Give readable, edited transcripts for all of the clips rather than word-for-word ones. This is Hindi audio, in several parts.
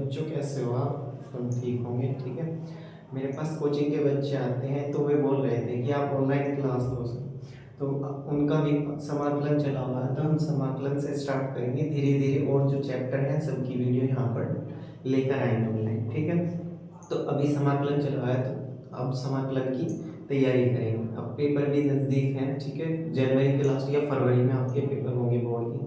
बच्चों, कैसे हो आप? तुम ठीक होंगे, ठीक है। मेरे पास कोचिंग के बच्चे आते हैं तो वे बोल रहे थे कि आप ऑनलाइन क्लास लो सर। तो उनका भी समाकलन चला हुआ है, तो हम समाकलन से स्टार्ट करेंगे धीरे धीरे, और जो चैप्टर हैं सबकी वीडियो यहाँ पर लेकर आएंगे ऑनलाइन, ठीक है। तो अभी समाकलन चल रहा है, तो अब समाकलन की तैयारी करेंगे। अब पेपर भी नज़दीक है, ठीक है। जनवरी के लास्ट या फरवरी में आपके पेपर होंगे बोर्ड के।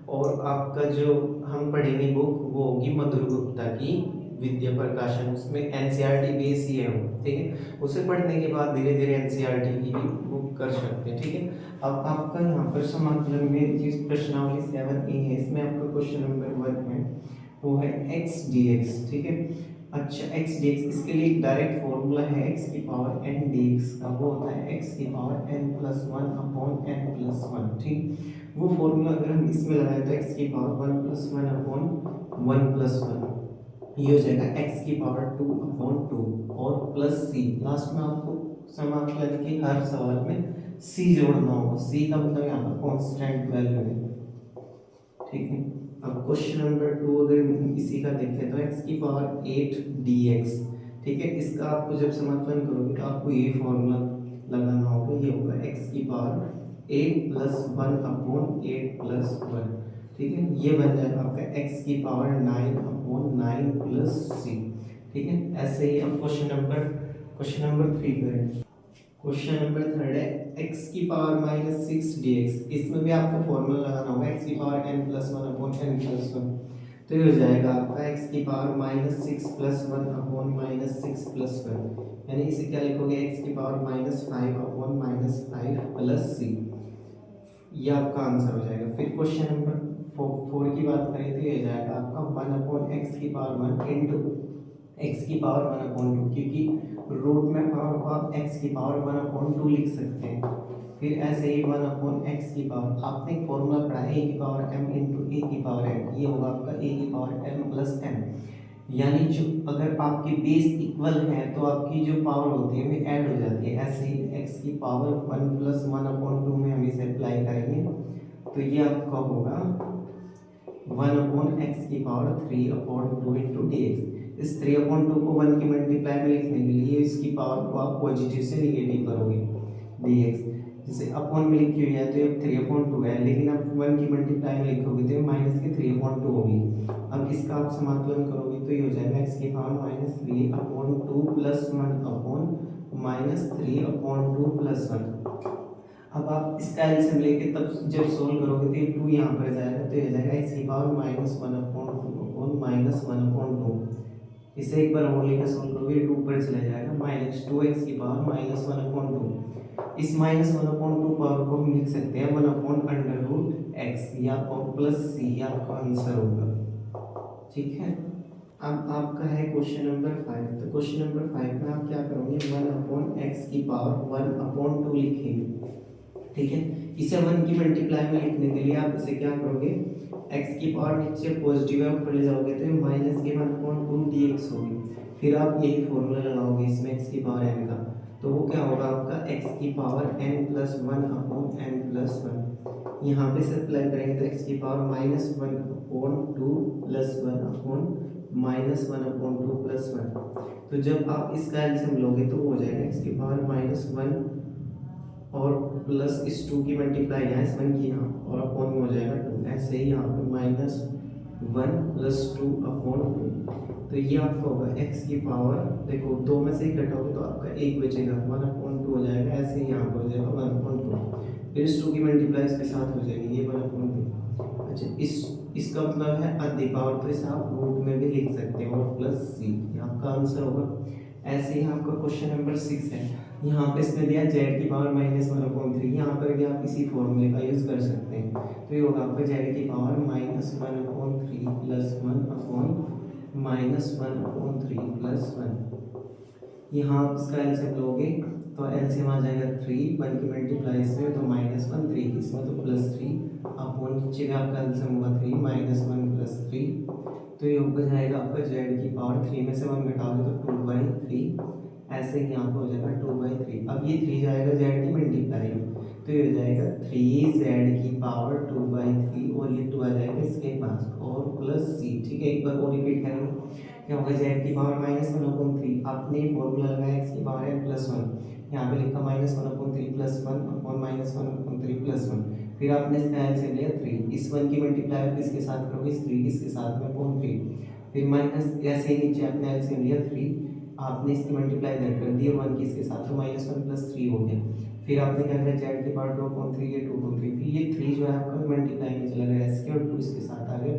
और आपका जो हम पढ़ेंगे बुक, वो होगी मधुर गुप्ता की विद्या प्रकाशन। उसमें एनसीईआरटी बेस ही है वो, ठीक है। उसे पढ़ने के बाद धीरे धीरे एनसीईआरटी की भी बुक कर सकते हैं, ठीक है। अब आपका यहाँ पर समाकलन में जिस प्रश्नावली 7A है, इसमें आपका क्वेश्चन नंबर 1 है, वो है एक्स डी एक्स, ठीक है। अच्छा, एक्स डी एक्स, इसके लिए एक डायरेक्ट फॉर्मूला है एक्स की पावर एन डी एक्स का, वो होता है एक्स की power n plus one upon n plus one, ठीक। वो फॉर्मूला अगर हम इसमें लगाए तो एक्स की power one plus one upon one plus one, ये हो जाएगा एक्स की पावर टू अपॉन टू, और प्लस सी। लास्ट में आपको समाकलन के हर सवाल में सी जोड़ना होगा। सी का मतलब यहाँ पर कांस्टेंट वैल्यू है, ठीक है। अब क्वेश्चन नंबर 2 अगर इसी का देखें तो एक्स की पावर 8 dx, ठीक है। इसका आपको जब समाकलन करोगे तो आपको ये फॉर्मूला लगाना होगा, ये होगा एक्स की power 8 plus one upon 8 plus one, ठीक है। ये बन जाएगा आपका एक्स की पावर 9 अपॉन 9 प्लस सी, ठीक है। ऐसे ही हम क्वेश्चन नंबर 3 करें। क्वेश्चन नंबर 3 है एक्स की power minus six d x. इसमें भी आपको फॉर्मूला लगाना होगा एक्स की power n plus one upon n plus one. तो ये हो जाएगा आपका एक्स की power minus six plus one upon minus six plus one, यानी इसे क्या लिखोगे एक्स की power minus five upon minus five plus c. ये आपका आंसर हो जाएगा। फिर क्वेश्चन नंबर 4 की बात करें तो ये हो जाएगा आपका वन अपॉन एक्स की पावर वन इंटू एक्स की पावर वन अपॉन टू, क्योंकि रूट में पावर को आप एक्स की पावर वन अपॉन टू लिख सकते हैं। फिर ऐसे ही वन अपॉन एक्स की पावर, आपने एक फॉर्मूला पढ़ा है ए की पावर एम इंटू ए की पावर एम, ये होगा आपका ए की पावर एम प्लस एम। यानी जो अगर आपके बेस इक्वल है तो आपकी जो पावर होती है वो ऐड हो जाती है। ऐसे ही एक्स की power one plus one upon to में हम इसे अप्लाई करेंगे, तो ये आपका होगा वन अपॉन एक्स की power three upon two into D x. इस थ्री अपॉन टू को वन की मल्टीप्लाई में लिखने के लिए इसकी पावर को आप पॉजिटिव से निगेटिव करोगे, डी एक्स। जैसे अपॉन में लिखी हुई है तो ये थ्री अपॉन टू है, लेकिन आप वन की मल्टीप्लाई में लिखोगे तो ये माइनस के थ्री अपॉन टू होगी। अब इसका आप समाकलन करोगे तो ये हो जाएगा एक्स की power minus three upon two plus one upon minus three upon two plus one. अब आप इसका एलसीएम लेके तब जब सोल्व करोगे तो ये टू यहाँ पर जाएगा, तो ये जाएगा एक्स की power minus one upon two upon minus one upon to. इसे एक बार और लेकर सोल्व करोगे टू पर चला जाएगा, माइनस टू एक्स की power minus one upon two. इस minus one upon two power को हम लिख सकते हैं one upon under root x, या और प्लस सी, या आपका आंसर होगा, ठीक है। अब आपका है क्वेश्चन नंबर 5। तो क्वेश्चन नंबर 5 में आप क्या करोगे, वन अपॉन एक्स की पावर वन अपॉन टू लिखेंगे, ठीक है। इसे वन की मल्टीप्लाई में लिखने के लिए आप इसे क्या करोगे, एक्स की पावर नीचे पॉजिटिव है ऊपर ले जाओगे तो ये माइनस के one upon to D x होगी। फिर आप यही फॉर्मूला लगाओगे इसमें एक्स की पावर एन का, तो वो क्या होगा आपका एक्स की power n plus one upon n plus one. यहाँ पे से अप्लाई करेंगे तो एक्स की power minus one upon two plus one upon minus one upon two plus one. तो जब आप इसका एलसीएम लोगे तो वो हो जाएगा एक्स की पावर माइनस वन और प्लस इस टू की मल्टीप्लाई यहाँ इस वन की यहाँ, और अपॉन में हो जाएगा टू। ऐसे ही यहाँ पे minus one plus two upon two, तो ये आपका होगा एक्स की पावर, देखो दो में से ही घटाओगे तो आपका एक बचेगा, वन अपॉन टू हो जाएगा। ऐसे ही यहाँ पर हो जाएगा वन अपॉन टू, फिर इस टू की मल्टीप्लाई इसके साथ हो जाएगी, ये वन अपॉन टू। अच्छा, इसका मतलब है आधी पावर, तो इसे आप रूट में भी लिख सकते हो, और प्लस सी, ये आपका आंसर होगा। ऐसे ही आपका क्वेश्चन नंबर 6 है। यहाँ पे इसमें दिया जेड की power minus one upon three, यहाँ पर भी आप इसी फॉर्मूले का यूज कर सकते हैं। तो ये होगा आपका जेड की power minus one upon three plus one upon minus one upon three plus one. यहाँ आप इसका एलसीएम लोगे तो एलसीएम आ जाएगा थ्री, वन की मल्टीप्लाई इसमें तो माइनस वन, थ्री इसमें तो प्लस थ्री अपॉन नीचे में आपका एलसीएम होगा three minus one plus three. तो ये हो जाएगा आपका जेड की पावर थ्री में से वन घटाओगे तो टू बाई थ्री, ऐसे ही यहाँ पर हो जाएगा टू बाई थ्री। अब ये थ्री जाएगा जेड की मल्टीप्लाई में, तो तो ये हो जाएगा 3z⁻²/3 और ये 2 आ जाएगा इसके पास और प्लस सी। ठीक है, एक बार और रिपीट कर लो, क्या होगा z⁻⁻1/3 आपने फॉर्मूला लगाया x⁻n+1, यहाँ पे लिखा -1/3 + 1/-1/3 + 1, फिर आपने इसका एलसीएम लिया 3, इस 1 की मल्टीप्लाई आप किसके साथ करोगे, इस 3 किसके साथ में /3, फिर माइनस ऐसे ही नीचे आपने एलसीएम लिया 3, आपने इसकी मल्टीप्लाई इधर कर दी और 1 किसके साथ, तो -1 + 3 हो गया। फिर आपने क्या किया z⁻2/3 ये 2/3, फिर ये 3 जो है आपका मल्टीप्लाई में चला गया इसके और 2 इसके साथ आ गया,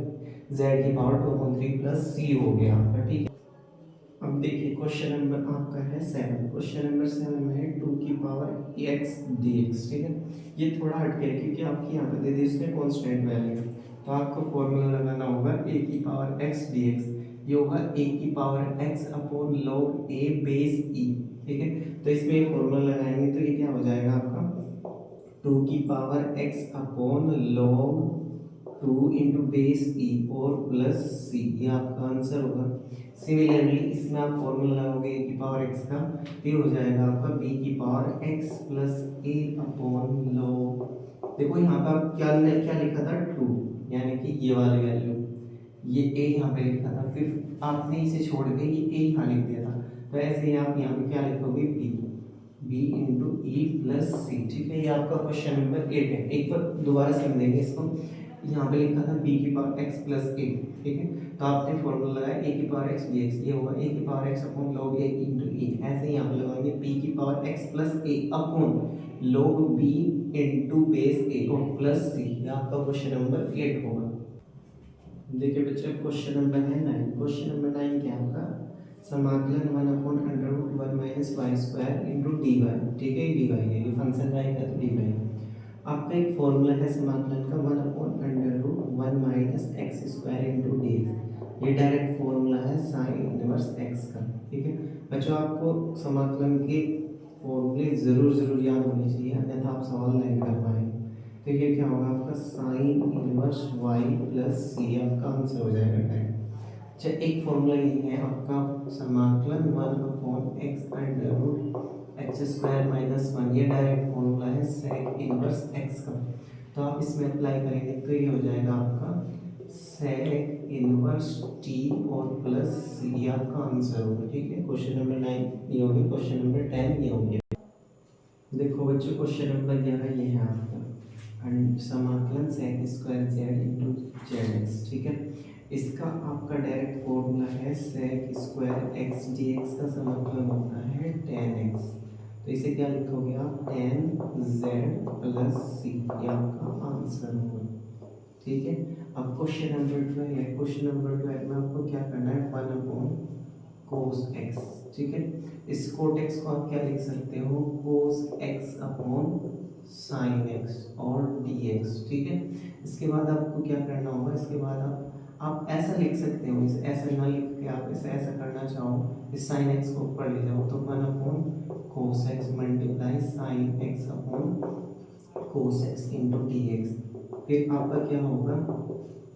z⁻2/3 + c हो गया आपका। ठीक है, अब देखिए क्वेश्चन नंबर आपका है 7। क्वेश्चन नंबर 7 में है 2x dx। ठीक है, ये थोड़ा हटके है क्योंकि आपकी यहाँ पे दे दी इसमें कांस्टेंट वैल्यू, तो आपको फॉर्मूला लगाना होगा a⁻x dx, ये होगा a⁻x/log a बेस e। ठीक है, तो इसमें फॉर्मूला लगाएंगे तो ये क्या हो जाएगा आपका 2x/log 2 इंटू बेस ई और प्लस सी, ये आपका आंसर होगा। सिमिलरली इसमें आप फॉर्मूला लगाओगे e⁻x का, तो ये हो जाएगा आपका b⁻x + a/log। देखो यहाँ पे आप क्या लिखा था 2, यानी कि ये वाली वैल्यू, ये a यहाँ पे लिखा था, फिर आपने इसे छोड़ के ये a यहाँ लिख दिया था, तो ऐसे ही आप यहाँ पे क्या लिखोगे b इंटू ई प्लस सी। ठीक है, ये आपका क्वेश्चन नंबर 8 है। एक बार दोबारा समझेंगे इसको, यहाँ पे लिखा था b⁻x + a। ठीक है, तो आपने फॉर्मूला लगाया a⁻x dx, ये होगा a⁻x/log a इंटू e, ऐसे ही यहाँ पे लगाएंगे b⁻x + a/log b into base a और प्लस सी, ये आपका क्वेश्चन नंबर 8 होगा। देखिए बच्चे क्वेश्चन नंबर है 9। क्वेश्चन नंबर 9 क्या आपका समाकलन 1/√1 - y² dy। ठीक है, dy है, ये फंक्शन y का तो dy है। आपका एक फॉर्मूला है समाकलन का 1/√1 - x² dx, ये डायरेक्ट फॉर्मूला है sin इनवर्स x का। ठीक है बच्चों, आपको समाकलन के फॉर्मूले जरूर याद होने चाहिए, अन्यथा आप सवाल नहीं कर पाएंगे। तो ये क्या होगा आपका sin इनवर्स y + c, आपका आंसर हो जाएगा डायरेक्ट। अच्छा, एक फॉर्मूला ये है आपका समाकलन 1/x²-1, ये डायरेक्ट फॉर्मूला है sec इनवर्स x का, तो आप इसमें अप्लाई करेंगे तो ये हो जाएगा आपका sec इनवर्स t और प्लस c, आपका आंसर होगा। ठीक है, क्वेश्चन नंबर 9 ये हो गया, क्वेश्चन नंबर 10 ये हो गया। देखो बच्चों क्वेश्चन नंबर 11 ये है आपका समाकलन sec² z zx। ठीक है, इसका आपका डायरेक्ट फॉर्मूला है sec² x dx का समाकलन होता है tan x, तो इसे क्या लिखोगे आप tan z + c, ये आपका आंसर होगा। ठीक है, अब क्वेश्चन नंबर 12 है। क्वेश्चन नंबर 12 में आपको क्या करना है 1/cos x। ठीक है, इस cot x को आप क्या लिख सकते हो cos x/sin x और dx। ठीक है, इसके बाद आपको क्या करना होगा, इसके बाद आप ऐसा लिख सकते हो, इसे ऐसा ना लिख के आप इसे ऐसा करना चाहो, इस sin x को ऊपर ले जाओ तो 1/cos x × sin x/cos x × dx, फिर आपका क्या होगा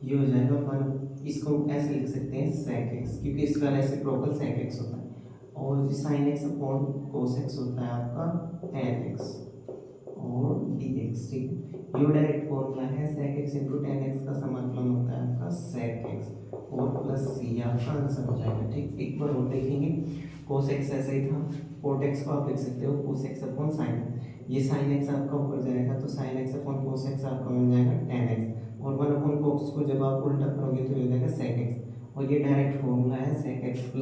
ये हो जाएगा 1, इसको ऐसे लिख सकते हैं sec x, क्योंकि इसका रेसिप्रोकल sec x होता है, और sin x/cos x होता है आपका tan x और dx। ठीक है, ये डायरेक्ट फॉर्मूला है sec x × tan x का समाकलन होता है आपका sec x और प्लस c, आपका आंसर हो जाएगा। ठीक, एक बार और देखेंगे, cos x ऐसा ही था, cot x को आप लिख सकते हो cos x/sin, ये sin x आपका ऊपर जाएगा तो sin x/cos x आपका बन जाएगा tan x, और 1/cos को जब आप उल्टा करोगे तो हो जाएगा sec x, और ये डायरेक्ट फॉर्मूला है sec x +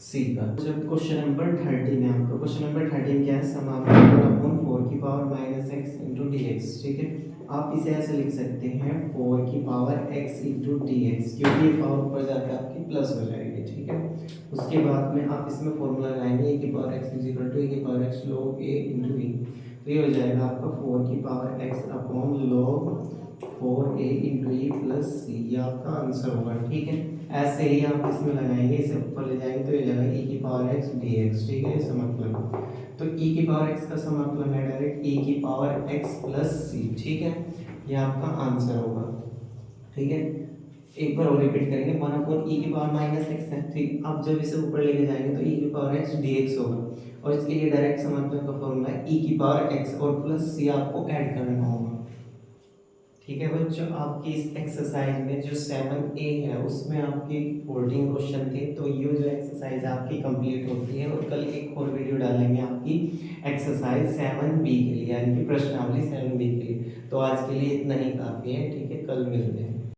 c का। जब क्वेश्चन नंबर 13 है आपका, क्वेश्चन नंबर 13 क्या है समाकलन 1/4 - x × dx। ठीक है, आप इसे ऐसे लिख सकते हैं 4x × dx, क्योंकि ये पावर ऊपर जाकर आपकी प्लस हो जाएगी। ठीक है, उसके बाद में आप इसमें फॉर्मूला लगाएंगे a⁻x = a⁻x log a × e, तो ये हो जाएगा आपका 4x/log 4a × e + c, ये आपका आंसर होगा। ठीक है, ऐसे ही आप इसमें लगाएंगे, इसे ऊपर ले जाएंगे तो ये जाएगा e⁻x dx। ठीक है, समाकलन, तो e⁻x का समाकलन है डायरेक्ट e⁻x + c। ठीक है, ये आपका आंसर होगा। ठीक है, एक बार और रिपीट करेंगे, 1/e⁻⁻x है, ठीक। अब जब इसे ऊपर लेके जाएंगे तो e⁻x dx होगा, और इसके लिए डायरेक्ट समाकलन का फॉर्मूला है e⁻x और प्लस c आपको ऐड करना होगा। ठीक है बच्चों, आपकी इस एक्सरसाइज में जो 7A है उसमें आपकी 14 क्वेश्चन थे, तो ये जो एक्सरसाइज आपकी कंप्लीट होती है, और कल एक और वीडियो डालेंगे आपकी एक्सरसाइज 7B के लिए, यानी कि प्रश्नावली 7B के लिए। तो आज के लिए इतना ही काफ़ी है, ठीक है, कल मिलते हैं।